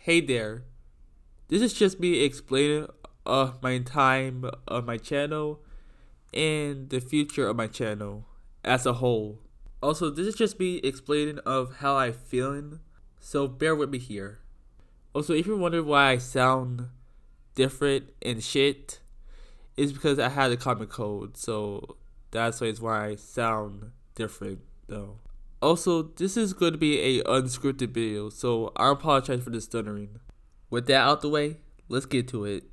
Hey there, this is just me explaining my time of my channel and the future of my channel as a whole. Also, this is just me explaining of how I feeling, so bear with me here. Also, if you're wondering why I sound different and shit, it's because I had a common cold, so that's why I sound different though. Also, this is going to be a unscripted video, so I apologize for the stuttering. With that out the way, let's get to it.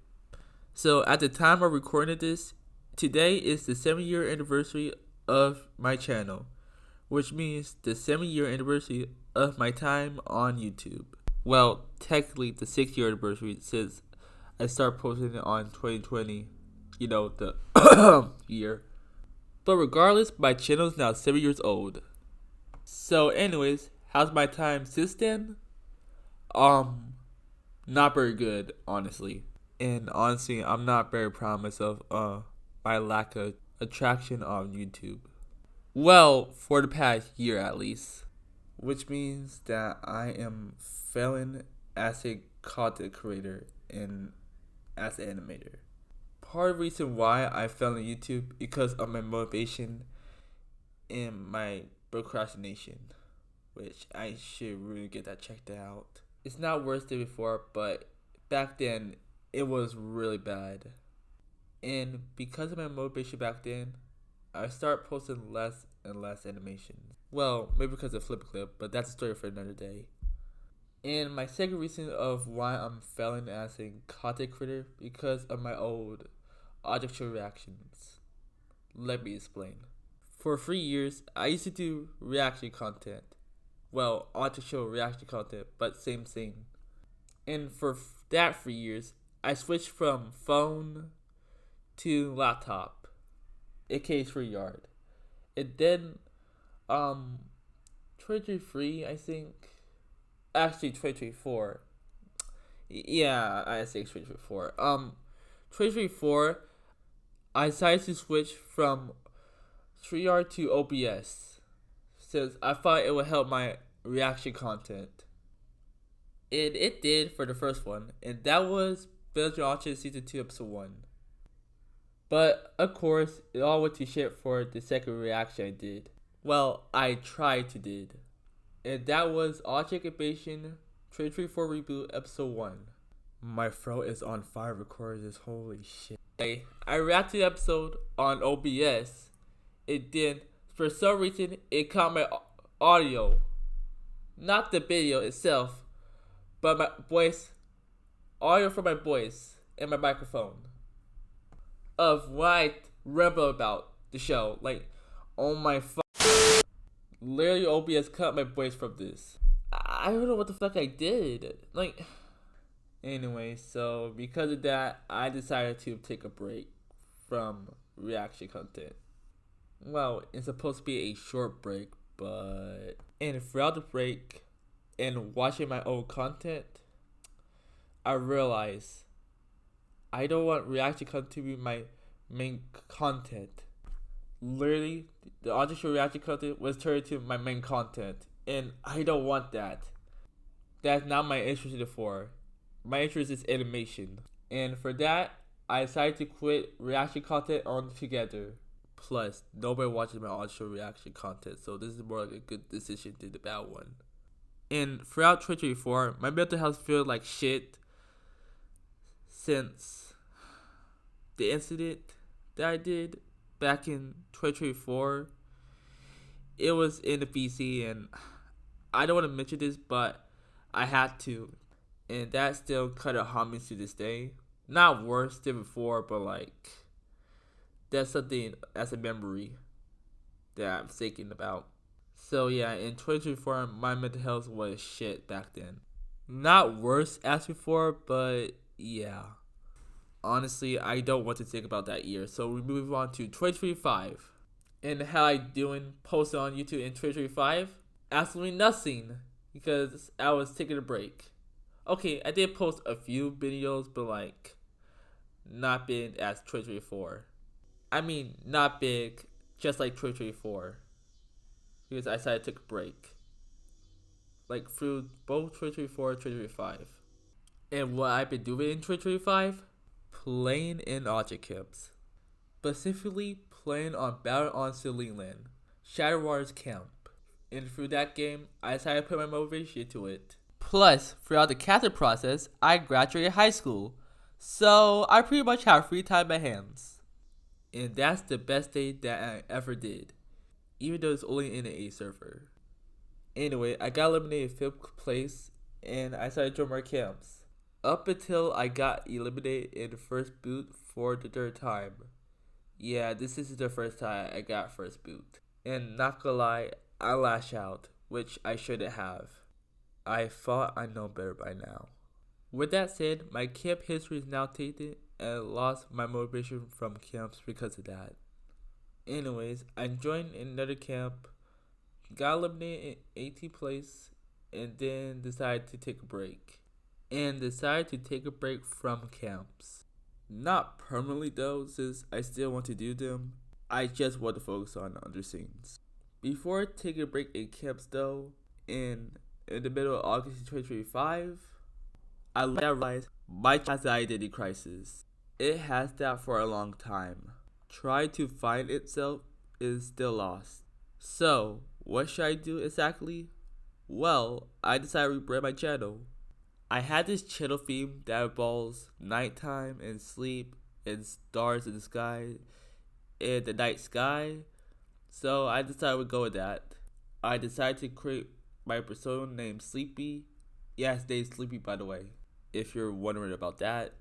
So at the time of recording this, today is the 7-year anniversary of my channel, which means the 7-year anniversary of my time on YouTube. Well, technically the 6-year anniversary since I started posting it on 2020, the year. But regardless, my channel is now 7 years old. So anyways, how's my time since then? Not very good, honestly. And honestly, I'm not very proud of myself, my lack of attraction on YouTube. Well, for the past year at least. Which means that I am failing as a content creator and as an animator. Part of the reason why I fell on YouTube because of my motivation and my procrastination, which I should really get that checked out. It's not worse than before, but back then it was really bad. And because of my motivation back then, I started posting less and less animations. Well, maybe because of Flip Clip, but that's a story for another day. And my second reason of why I'm failing as a content creator because of my old object show reactions. Let me explain. For 3 years, I used to do reaction content. Well, object show reaction content, but same thing. And for that 3 years, I switched from phone to laptop, aka 3 yard. And then, 2023, I think. Actually, 2024. Yeah, I say 2024. 2024, I decided to switch from 3yard to OBS since I thought it would help my reaction content. And it did for the first one, and that was Build Your Auction Season 2 Episode 1. But, of course, it all went to shit for the second reaction I did. Well, I tried to did. And that was Object Invasion 2024 Reboot Episode 1. My throat is on fire recording this, holy shit. I reacted to the episode on OBS. It did. For some reason, it caught my audio. Not the video itself, but my voice. Audio from my voice and my microphone. Of what I ramble about the show. Like, oh my fuck. Literally, OBS cut my voice from this. I don't know what the fuck I did. Anyway, so because of that, I decided to take a break from reaction content. Well, it's supposed to be a short break, but... And throughout the break, and watching my own content, I realized I don't want reaction content to be my main content. Literally, the object show reaction content was turned to my main content, and I don't want that. That's not my interest before. My interest is animation, and for that, I decided to quit reaction content altogether. Plus, nobody watches my object show reaction content, so this is more like a good decision than the bad one. And throughout 2024, my mental health feels like shit since the incident that I did back in 2024. It was in the PC, and I don't want to mention this, but I had to. And that still kind of haunts me to this day. Not worse than before, but that's something as a memory that I'm thinking about. So yeah, in 2024, my mental health was shit back then. Not worse as before, but yeah. Honestly, I don't want to think about that year. So we move on to 2025. And how I doing posting on YouTube in 2025? Absolutely nothing. Because I was taking a break. Okay, I did post a few videos, but not big as 2024. I mean, not big, just like 2024. Because I decided to take a break. Through both 2024 and 2025. And what I've been doing in 2025? Playing in object camps. Specifically, playing on Battle on Ceiling Land, Shadow Wars Camp. And through that game, I decided to put my motivation into it. Plus, throughout the captain process, I graduated high school. So, I pretty much have free time in my hands. And that's the best day that I ever did. Even though it's only in an A server. Anyway, I got eliminated 5th place, and I started joining more camps. Up until I got eliminated in the first boot for the 3rd time. Yeah, this is the first time I got first boot. And not gonna lie, I lash out, which I shouldn't have. I thought I know better by now. With that said, my camp history is now tainted, and I lost my motivation from camps because of that. Anyways, I joined another camp, got eliminated in 18th place, and then decided to take a break. And decided to take a break from camps. Not permanently though, since I still want to do them. I just want to focus on other scenes. Before taking a break in camps though, in the middle of August 2025, I realized my child's identity crisis. It has that for a long time. Trying to find itself is still lost. So, what should I do exactly? Well, I decided to rebrand my channel. I had this channel theme that involves nighttime and sleep and stars in the sky and the night sky. So I decided to go with that. I decided to create my persona named Sleepy. Yeah, his name's Sleepy by the way, if you're wondering about that.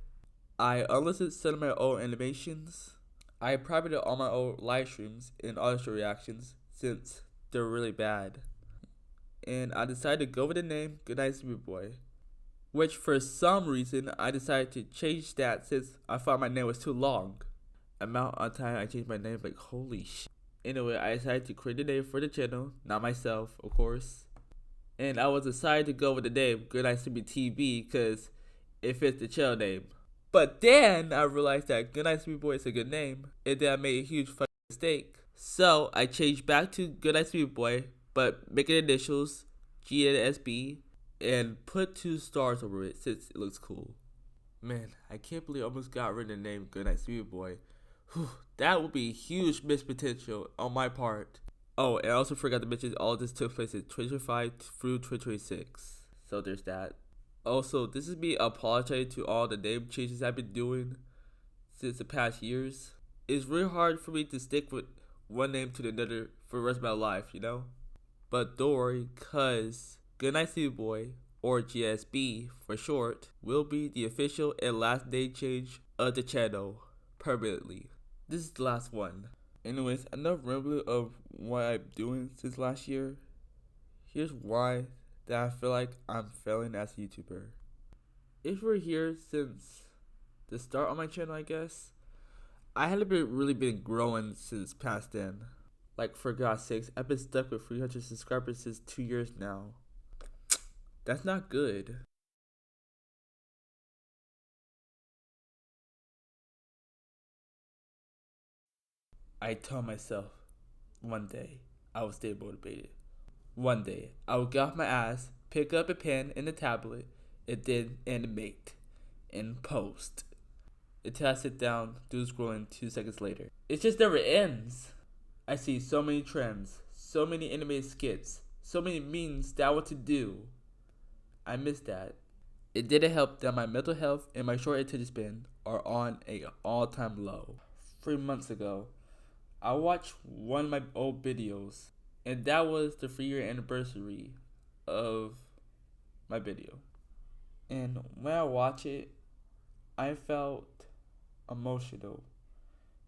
I unlisted some of my old animations. I privated all my old live streams and audio reactions since they're really bad. And I decided to go with the name Goodnight Sleepy Boy. Which for some reason I decided to change that since I thought my name was too long. Amount of time I changed my name, like holy shit. Anyway, I decided to create a name for the channel, not myself, of course. And I was decided to go with the name Goodnight Sleepy TV because it fits the channel name. But then I realized that Goodnight Sleepy Boy is a good name, and then I made a huge fucking mistake. So I changed back to Goodnight Sleepy Boy, but making initials GNSB and put 2 stars over it since it looks cool. Man, I can't believe I almost got rid of the name Goodnight Sleepy Boy. Whew, that would be huge missed potential on my part. Oh, and I also forgot to mention all of this took place in 2025 through 2026. So there's that. Also, this is me apologizing to all the name changes I've been doing since the past years. It's really hard for me to stick with one name to another for the rest of my life, you know? But don't worry, cause Goodnight Sleepy Boy, or GSB for short, will be the official and last name change of the channel permanently. This is the last one. Anyways, enough rambling of what I'm doing since last year. Here's why that I feel like I'm failing as a YouTuber. If you're here since the start of my channel, I guess, I haven't really been growing since past then. Like for God's sakes, I've been stuck with 300 subscribers since 2 years now. That's not good. I told myself one day I would stay motivated. One day I would get off my ass, pick up a pen and a tablet, and then animate and post until I sit down, do scrolling 2 seconds later. It just never ends. I see so many trends, so many animated skits, so many memes that I want to do. I miss that. It didn't help that my mental health and my short attention span are on an all-time low. 3 months ago, I watched one of my old videos, and that was the 3-year anniversary of my video. And when I watched it, I felt emotional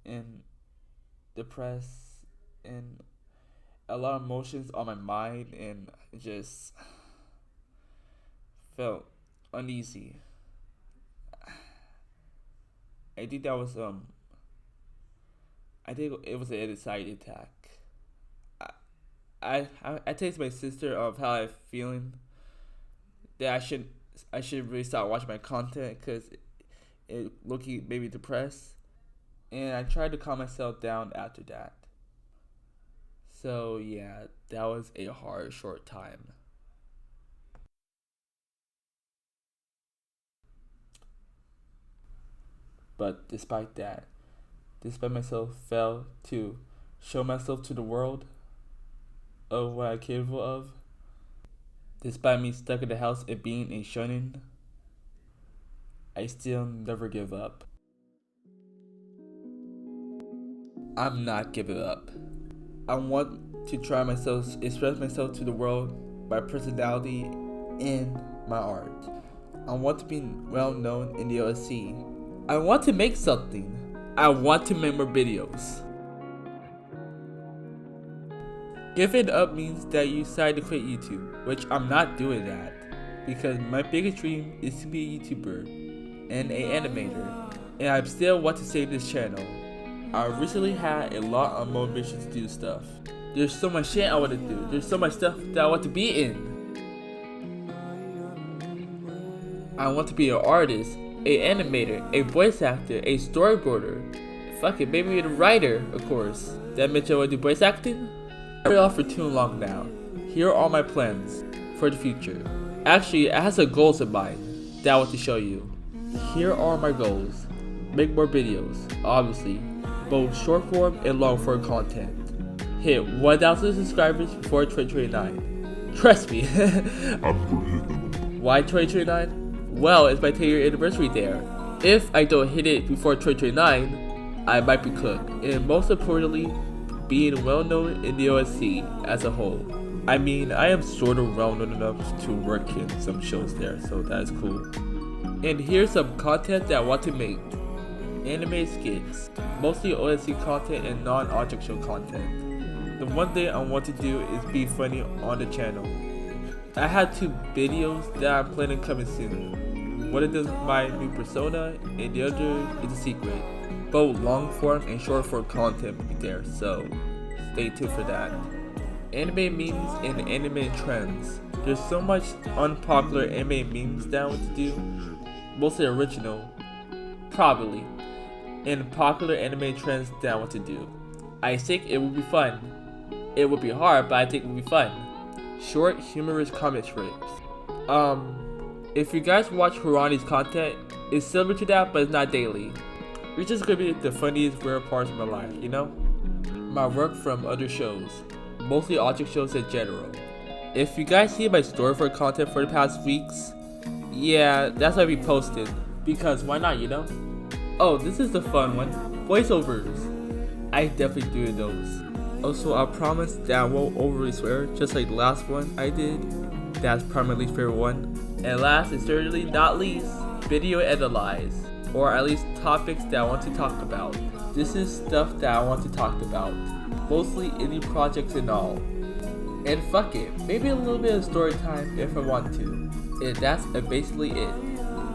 and depressed and a lot of emotions on my mind, and just felt uneasy. I think that was I think it was an anxiety attack. I texted my sister of how I'm feeling, that I should really start watching my content because it looking made me depressed, and I tried to calm myself down after that. So yeah, that was a hard short time. But despite myself failed to show myself to the world of what I'm capable of, despite me stuck in the house and being a shonen, I still never give up. I'm not giving up. I want to try myself, express myself to the world, my personality, and my art. I want to be well known in the OSC. I want to make something. I want to make more videos. Giving up means that you decide to quit YouTube, which I'm not doing that, because my biggest dream is to be a YouTuber and an animator, and I still want to save this channel. I recently had a lot of motivation to do stuff. There's so much shit I want to do. There's so much stuff that I want to be in. I want to be an artist, an animator, a voice actor, a storyboarder. Fuck it, maybe a writer, of course. Did I mention I want to do voice acting? I've been off for too long now. Here are all my plans for the future. Actually, I have some goals in mind that I want to show you. Here are my goals. Make more videos, obviously, both short form and long form content. Hit 1,000 subscribers before 2029. Trust me. Why 2029? Well, it's my 10-year anniversary there. If I don't hit it before 2029, I might be cooked. And most importantly, being well known in the OSC as a whole. I mean, I am sort of well known enough to work in some shows there, so that's cool. And here's some content that I want to make. Anime skits, mostly OSC content and non-object show content. The one thing I want to do is be funny on the channel. I have 2 videos that I'm planning coming soon. One of them is my new persona, and the other is a secret. Both long form and short form content will be there, so stay tuned for that. Anime memes and anime trends. There's so much unpopular anime memes that I want to do, mostly original, probably, and popular anime trends that I want to do. I think it would be fun. It would be hard, but I think it would be fun. Short, humorous comic strips. If you guys watch Harani's content, it's similar to that, but it's not daily. It's just gonna be the funniest, rare parts of my life, you know? My work from other shows, mostly object shows in general. If you guys see my story for content for the past weeks, yeah, that's what I be posting. Because why not, you know? Oh, this is the fun one. Voiceovers. I definitely do those. Also, I promise that I won't overly swear, just like the last one I did. That's probably my least favorite one. And last and certainly not least, video analyze. Or at least topics that I want to talk about. This is stuff that I want to talk about. Mostly indie projects and all. And fuck it, maybe a little bit of story time if I want to. And that's basically it.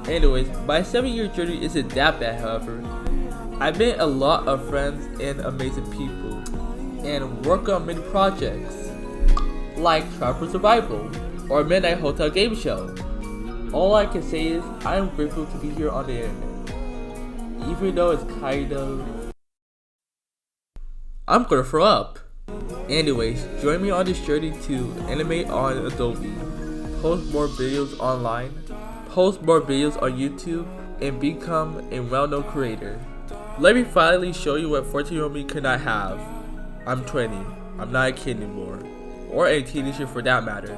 Anyways, my 7-year journey isn't that bad, however. I've met a lot of friends and amazing people. And work on many projects. Like Trapper Survival or Midnight Hotel Game Show. All I can say is I am grateful to be here on the internet. Even though it's kind of... I'm gonna throw up. Anyways, join me on this journey to animate on Adobe, post more videos online, post more videos on YouTube, and become a well-known creator. Let me finally show you what 14-year-old me could not have. I'm 20. I'm not a kid anymore. Or a teenager for that matter.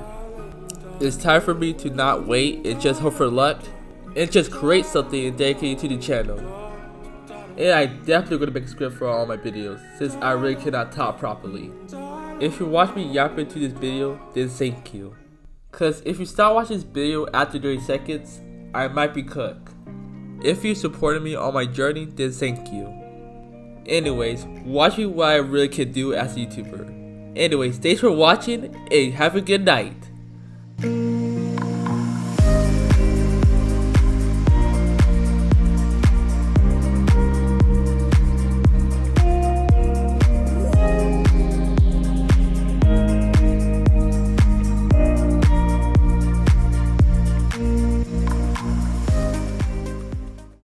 It's time for me to not wait and just hope for luck, and just create something and dedicate it to the channel. And I definitely gonna make a script for all my videos, since I really cannot talk properly. If you watch me yapping to this video, then thank you. Cause if you stop watching this video after 30 seconds, I might be cooked. If you supported me on my journey, then thank you. Anyways, watch me what I really can do as a YouTuber. Anyways, thanks for watching and have a good night.